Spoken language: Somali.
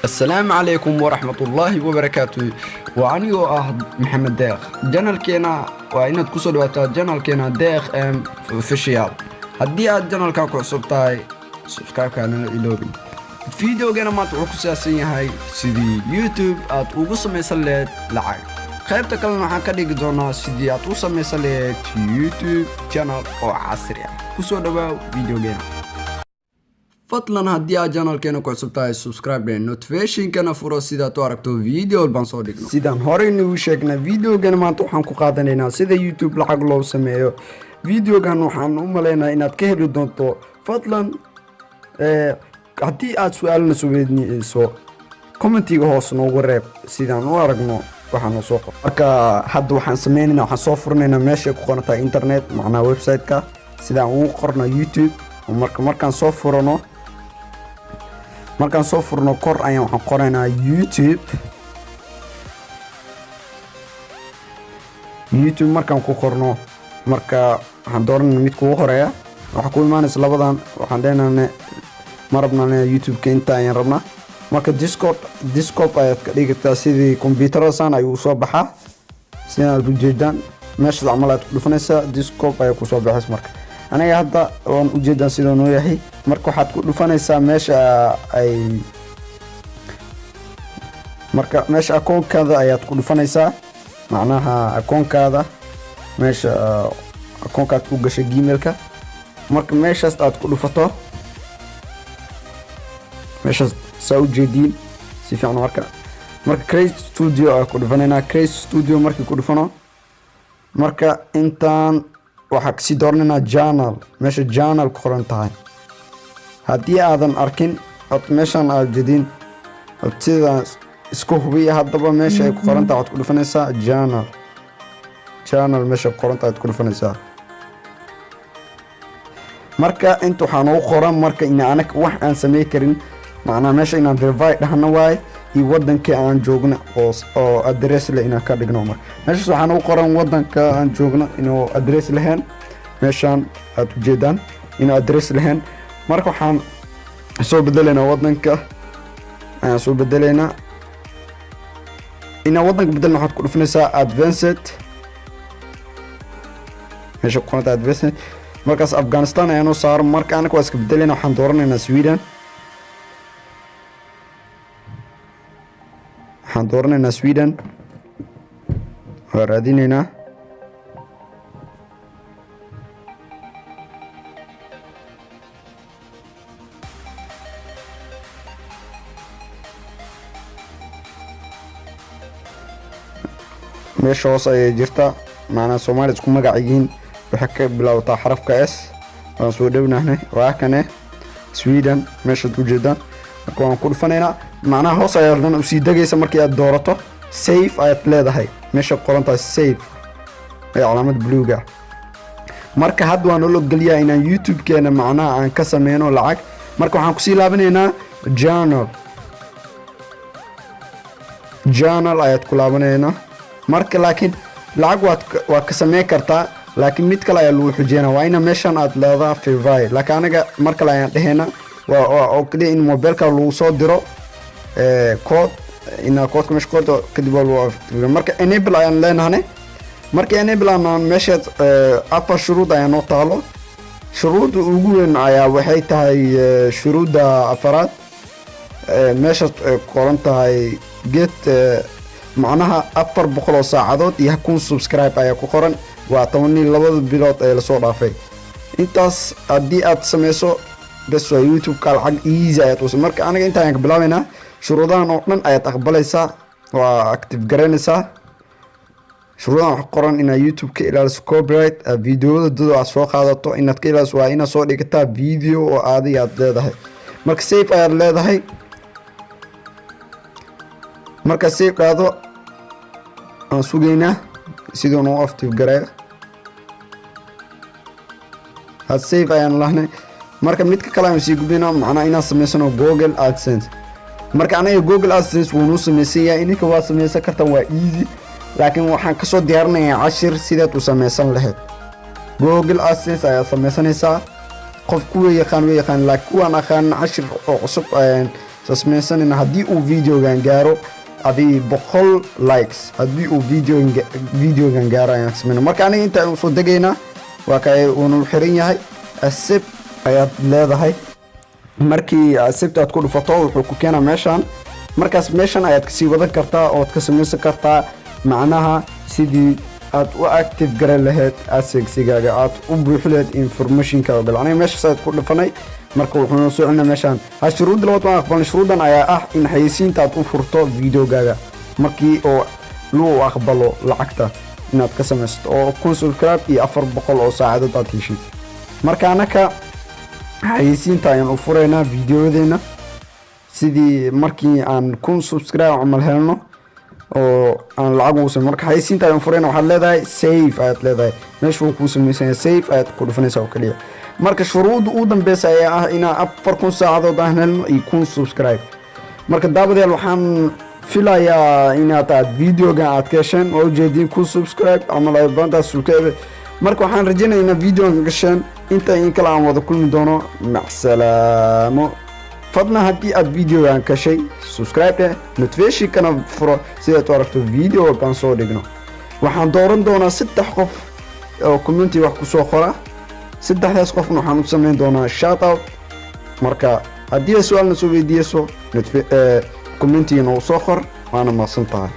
السلام عليكم ورحمة الله وبركاته وأنا محمد داخ جنال كينا وإن تكسر وقت جنال كينا داخ official هدي جنال كاكو عصبتاي سبسكرايب كان إلوبي فيديو جانا ما تعرفوا سياسية هاي سيدي يوتيوب أتوقع مسألة لعب خير تكلم عن كذي جزونا سيدي أتوقع مسألة يوتيوب جنال أو عصرية كسر دبا فيديو جانا fadlan haddii aad channelkeena ku cusub tahay subscribe and notification-kana furo sidaad u aragto video walbaan soo dhigno sidaan horey nagu sheegnay videogan maanta waxaan ku qaadanaynaa sida YouTube lacag loo sameeyo videogan waxaan u maleynayaa inaad ka heli doonto fadlan haddii aad su'aalna soo weydiinayso commentiga hoos noogu reeb sidaan u aragno waxaan soo qor marka hadda waxaan sameynaynaa waxaan soo furnaynaa meesha ku qoran tahay internet macnaha website-ka sidaan u qorno YouTube markaan soo furno markaan soo furno kor ayaan waxaan qoraynaa YouTube markaan ku qorno marka waxaan dooranaa mid kugu horeeya waxa ku imaanaysa labadan waxaan leenahay ma rabnaa YouTube-ka inta ayaan rabnaa marka Discord ayaad ka dhigtaa sidii computer-san ayuu soo baxaa sidaad u jeedaan meesha camal aad ku dhufanaysaa Discord ayaa ku soo baxaysa marka aniga hadda waan u jeedaan sidoo noo yahay marka waxaad ku dhufanaysaa meesha akoonkaada ayaad ku dhufanaysaa macnaha akoonkaada meesha akoonkaad ku gashay gmail-ka marka meeshaas aad ku dhufato meeshaas saa u jeediin si fiican marka Create Studio aad ku dhufanayna Create Studio markii ku dhufano marka intaan waxaa kasii dooranayna journal meesha journal ku qoran tahay haddii aadan arkin meeshan aad jedin sida isku hubiya haddaba meesha ay ku qoran tahay waxaad ku dhufanaysaa journal meesha ku qoran tahay ku dhufanaysaa marka inta waxaa noogu qoran marka in anaga wax aan sameey karin macnaha meesha inaan verify dhahno waay iyo wadanka aan joogno oo address leh inaan ka dhigno marka meeshaas waxaa noogu qoran wadanka aan joogno inuu address lahayn meeshaan aad u jeedaan inuu address lahayn marka waxaan soo bedelaynaa wadanka ayaan soo bedelaynaa inaan wadanka bedelna waxaad ku dhufanaysaa advanced meesha ku qoranta advanced markaas Afghanistan ayaan u saaro marka anaga waa iska bedelaynaa waxaan dooranaynaa Sweden waxaan dooranaynaa Sweden waa raadinaynaa meesha hoos ayay jirtaa macnaha Soomaali isku magac yihiin waxa ka bilowdaa xarafka S waan soo dhawnahay waa kana Sweden meesha u jeedaan marka waan ku dhufanaynaa macnaha hoos ayaad u sii dagaysa markii aad doorato save ayaad leedahay meesha qoran tahay save ee calaamad bluega marka hadda waan loo galiyaa inaan YouTube-keena macnaha aan ka sameeyno lacag marka waxaan ku sii laabanaynaa journal ayaad ku laabanaynaa marka laakiin lacag waa ka sameey kartaa laakiin mid kale ayaa lagu xujeenaa waa ina meeshan aad leedahay verify laakiin anaga marka la ayaan dhaheena waa kaliya in mobilka lagu soo diro code ina code meesha code kadib waa marka enable ayaan leenahay marka enable aan meesha afar shuruud ayaan oo taalo shuruudda ugu weyn ayaa waxay tahay shuruudda afaraad meesha qoran tahay get macnaha 400 saacadood iyo 1000 subscribe ayaa ku qoran waa 12 bilood ee la soo dhaafay intaas haddii aad sameyso bas waa YouTube-ka lacag easy ayaad u marka aniga inta ayaan ka bilaabaynaa shuruudahan oo dhan ayaad aqbalaysaa waa active garanaysaa shuruudahan wax qoran inaad YouTube-ka ilaaliso copyright videoda dad aad soo qaadato inaad ka ilaaliso waa inaad soo dhigataa video oo aad leedahay marka save ayaad leedahay marka save qaado aan sugaynaa sidoo noo active gareeyo had save ayaan lahnay marka midka kale aan sii gudbinaa macnaha inaan sameysano Google AdSense marka anaga Google AdSense wuu noo sameeyay ininka waa sameysan kartaa waa easy laakiin waxaan ka soo diyaarinayaa cashir sidaad u sameysan lahayd Google AdSense ayaa sameysanaysaa qof ku yaqaan laakiin kuwan aqaan cashir oo cusub sasmeysanina haddii uu videogan gaaro adii 100 likes haddii uu videogan gaaro ayaan sameynaa. marka aniga inta aan soo degaynaa waa kay uu xiran yahay accept ayaad leedahay. markii accept aad ku dhufato wuxuu ku keenaa meeshan. markaas meeshan ayaad kasii wadan kartaa oo aad ka samaysan kartaa macnaha sidii aad u active garan lahayd AdSense-gaaga aad u buuxi lahayd information-ka gal aniga meeshaas aad ku dhufanay. marka wuxuu soo celinaa meeshan shuruud labaad waan aqbalnay. shuruudan ayaa ah in xayeysiinta aad u furto videogaaga markii oo loo aqbalo lacagta inaad ka samaysto oo kun subscribe iyo 400 oo saacadood aad heshid. marka anaka xayeysiinta ayaan u furaynaa videodeena sidii markii aan kun subscribe camal helno oo aan lacag u sameeyo. marka xayeysiinta ayaan furaynaa waxaad leedahay save ayaad leedahay meesha uu ku samaysan save ayaad ku dhufanaysaa oo kaliya. marka shuruud u dambeysay ayaa ah inaa 4,000 saacadood aan helno iyo 1,000 subscribe. marka daawadayaal waxaan filayaa inaad videogan aad ka hesheen oo ujeedin 1,000 subscribe ama la banda subscribe. marka waxaan rajaynayaa inaad videogan gasheen inta in kala aan wada kulmi doono. macsalaamo. fadlan haddii aad videogan ka shay subscribe notification kana furo si aad u aragto video kan soo dhigno. waxaan dooran doonaa 3 qof oo community wax ku soo qora. 3daas qofna waxaan u sameyn doonaa shout out. marka haddii su'aalna soo weydiiso community noo soo qor waana mahadsantahay.